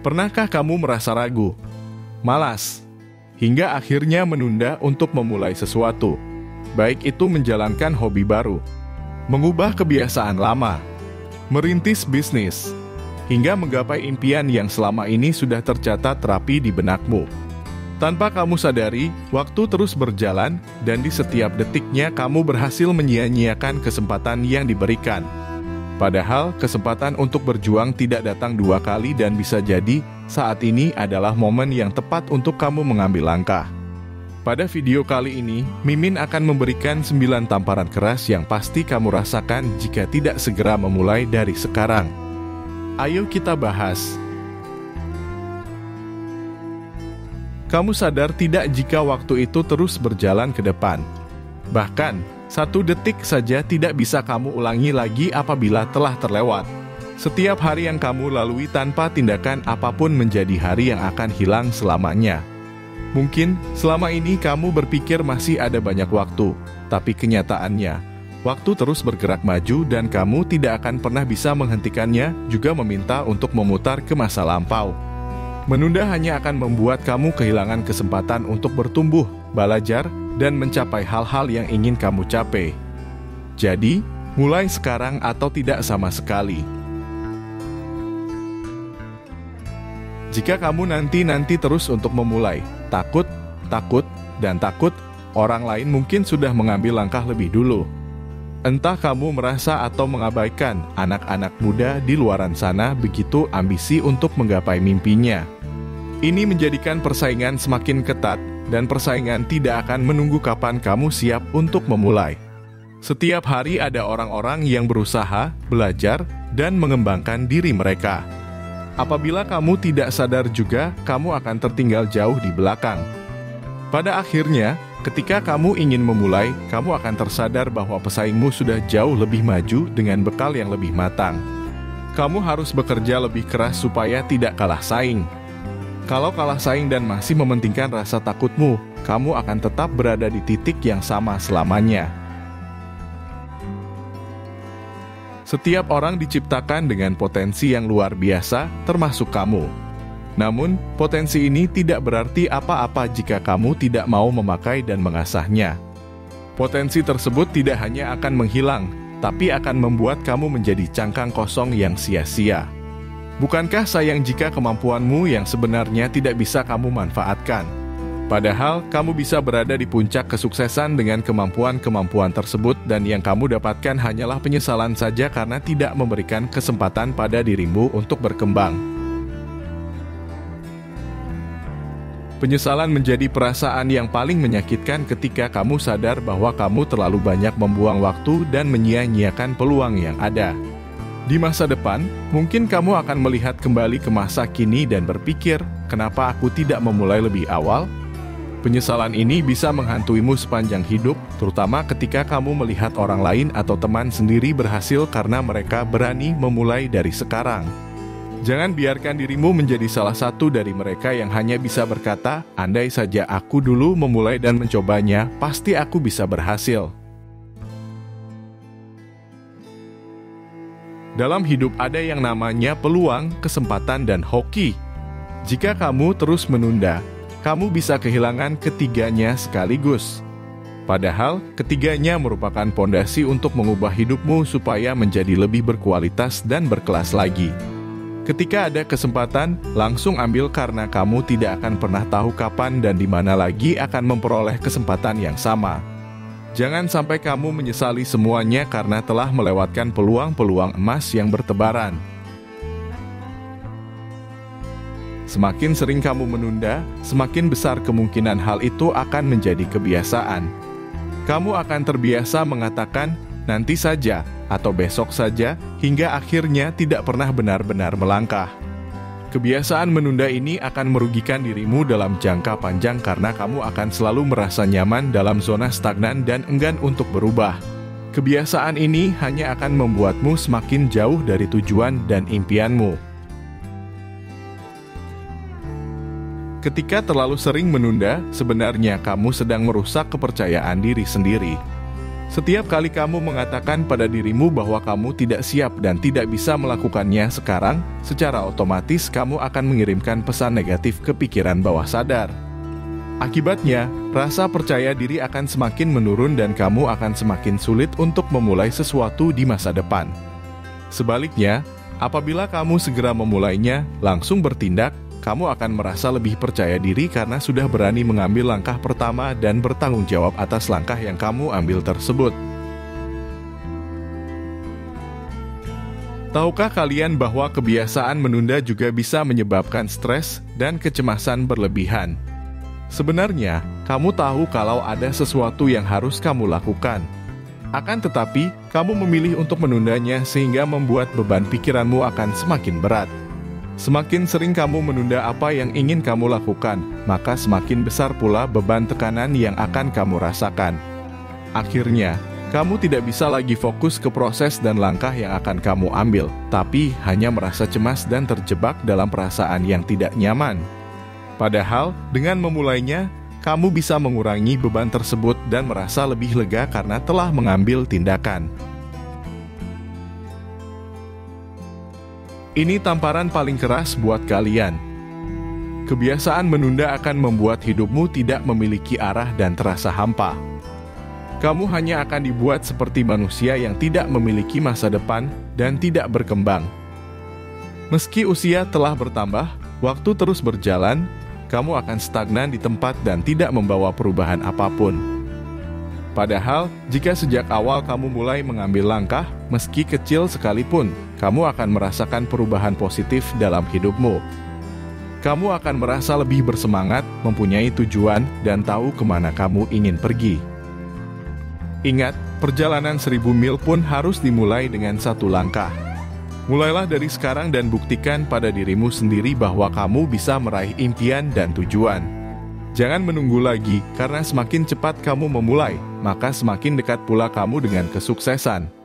Pernahkah kamu merasa ragu, malas, hingga akhirnya menunda untuk memulai sesuatu? Baik itu menjalankan hobi baru, mengubah kebiasaan lama, merintis bisnis, hingga menggapai impian yang selama ini sudah tercatat rapi di benakmu. Tanpa kamu sadari, waktu terus berjalan, dan di setiap detiknya kamu berhasil menyia-nyiakan kesempatan yang diberikan. Padahal, kesempatan untuk berjuang tidak datang 2 kali dan bisa jadi, saat ini adalah momen yang tepat untuk kamu mengambil langkah. Pada video kali ini, Mimin akan memberikan 9 tamparan keras yang pasti kamu rasakan jika tidak segera memulai dari sekarang. Ayo kita bahas. Kamu sadar tidak jika waktu itu terus berjalan ke depan? Bahkan, 1 detik saja tidak bisa kamu ulangi lagi apabila telah terlewat. Setiap hari yang kamu lalui tanpa tindakan apapun menjadi hari yang akan hilang selamanya. Mungkin selama ini kamu berpikir masih ada banyak waktu, tapi kenyataannya, waktu terus bergerak maju dan kamu tidak akan pernah bisa menghentikannya, juga meminta untuk memutar ke masa lampau. Menunda hanya akan membuat kamu kehilangan kesempatan untuk bertumbuh, belajar, dan mencapai hal-hal yang ingin kamu capai. Jadi, mulai sekarang atau tidak sama sekali. Jika kamu nanti terus untuk memulai, takut, dan takut, orang lain mungkin sudah mengambil langkah lebih dulu. Entah kamu merasa atau mengabaikan anak-anak muda di luaran sana begitu ambisi untuk menggapai mimpinya. Ini menjadikan persaingan semakin ketat, dan persaingan tidak akan menunggu kapan kamu siap untuk memulai. Setiap hari ada orang-orang yang berusaha, belajar, dan mengembangkan diri mereka. Apabila kamu tidak sadar juga, kamu akan tertinggal jauh di belakang. Pada akhirnya, ketika kamu ingin memulai, kamu akan tersadar bahwa pesaingmu sudah jauh lebih maju dengan bekal yang lebih matang. Kamu harus bekerja lebih keras supaya tidak kalah saing. Kalau kalah saing dan masih mementingkan rasa takutmu, kamu akan tetap berada di titik yang sama selamanya. Setiap orang diciptakan dengan potensi yang luar biasa, termasuk kamu. Namun, potensi ini tidak berarti apa-apa jika kamu tidak mau memakai dan mengasahnya. Potensi tersebut tidak hanya akan menghilang, tapi akan membuat kamu menjadi cangkang kosong yang sia-sia. Bukankah sayang jika kemampuanmu yang sebenarnya tidak bisa kamu manfaatkan? Padahal, kamu bisa berada di puncak kesuksesan dengan kemampuan-kemampuan tersebut dan yang kamu dapatkan hanyalah penyesalan saja karena tidak memberikan kesempatan pada dirimu untuk berkembang. Penyesalan menjadi perasaan yang paling menyakitkan ketika kamu sadar bahwa kamu terlalu banyak membuang waktu dan menyia-nyiakan peluang yang ada. Di masa depan, mungkin kamu akan melihat kembali ke masa kini dan berpikir, kenapa aku tidak memulai lebih awal? Penyesalan ini bisa menghantuimu sepanjang hidup, terutama ketika kamu melihat orang lain atau teman sendiri berhasil karena mereka berani memulai dari sekarang. Jangan biarkan dirimu menjadi salah satu dari mereka yang hanya bisa berkata, andai saja aku dulu memulai dan mencobanya, pasti aku bisa berhasil. Dalam hidup ada yang namanya peluang, kesempatan, dan hoki. Jika kamu terus menunda, kamu bisa kehilangan ketiganya sekaligus. Padahal, ketiganya merupakan pondasi untuk mengubah hidupmu supaya menjadi lebih berkualitas dan berkelas lagi. Ketika ada kesempatan, langsung ambil karena kamu tidak akan pernah tahu kapan dan di mana lagi akan memperoleh kesempatan yang sama. Jangan sampai kamu menyesali semuanya karena telah melewatkan peluang-peluang emas yang bertebaran. Semakin sering kamu menunda, semakin besar kemungkinan hal itu akan menjadi kebiasaan. Kamu akan terbiasa mengatakan, nanti saja, atau besok saja, hingga akhirnya tidak pernah benar-benar melangkah. Kebiasaan menunda ini akan merugikan dirimu dalam jangka panjang karena kamu akan selalu merasa nyaman dalam zona stagnan dan enggan untuk berubah. Kebiasaan ini hanya akan membuatmu semakin jauh dari tujuan dan impianmu. Ketika terlalu sering menunda, sebenarnya kamu sedang merusak kepercayaan diri sendiri. Setiap kali kamu mengatakan pada dirimu bahwa kamu tidak siap dan tidak bisa melakukannya sekarang, secara otomatis kamu akan mengirimkan pesan negatif ke pikiran bawah sadar. Akibatnya, rasa percaya diri akan semakin menurun dan kamu akan semakin sulit untuk memulai sesuatu di masa depan. Sebaliknya, apabila kamu segera memulainya, langsung bertindak, kamu akan merasa lebih percaya diri karena sudah berani mengambil langkah pertama dan bertanggung jawab atas langkah yang kamu ambil tersebut. Tahukah kalian bahwa kebiasaan menunda juga bisa menyebabkan stres dan kecemasan berlebihan? Sebenarnya, kamu tahu kalau ada sesuatu yang harus kamu lakukan. Akan tetapi, kamu memilih untuk menundanya sehingga membuat beban pikiranmu akan semakin berat. Semakin sering kamu menunda apa yang ingin kamu lakukan, maka semakin besar pula beban tekanan yang akan kamu rasakan. Akhirnya, kamu tidak bisa lagi fokus ke proses dan langkah yang akan kamu ambil, tapi hanya merasa cemas dan terjebak dalam perasaan yang tidak nyaman. Padahal, dengan memulainya, kamu bisa mengurangi beban tersebut dan merasa lebih lega karena telah mengambil tindakan. Ini tamparan paling keras buat kalian. Kebiasaan menunda akan membuat hidupmu tidak memiliki arah dan terasa hampa. Kamu hanya akan dibuat seperti manusia yang tidak memiliki masa depan dan tidak berkembang. Meski usia telah bertambah, waktu terus berjalan, kamu akan stagnan di tempat dan tidak membawa perubahan apapun. Padahal, jika sejak awal kamu mulai mengambil langkah, meski kecil sekalipun, kamu akan merasakan perubahan positif dalam hidupmu. Kamu akan merasa lebih bersemangat, mempunyai tujuan, dan tahu kemana kamu ingin pergi. Ingat, perjalanan 1000 mil pun harus dimulai dengan satu langkah. Mulailah dari sekarang dan buktikan pada dirimu sendiri bahwa kamu bisa meraih impian dan tujuan. Jangan menunggu lagi, karena semakin cepat kamu memulai, maka semakin dekat pula kamu dengan kesuksesan.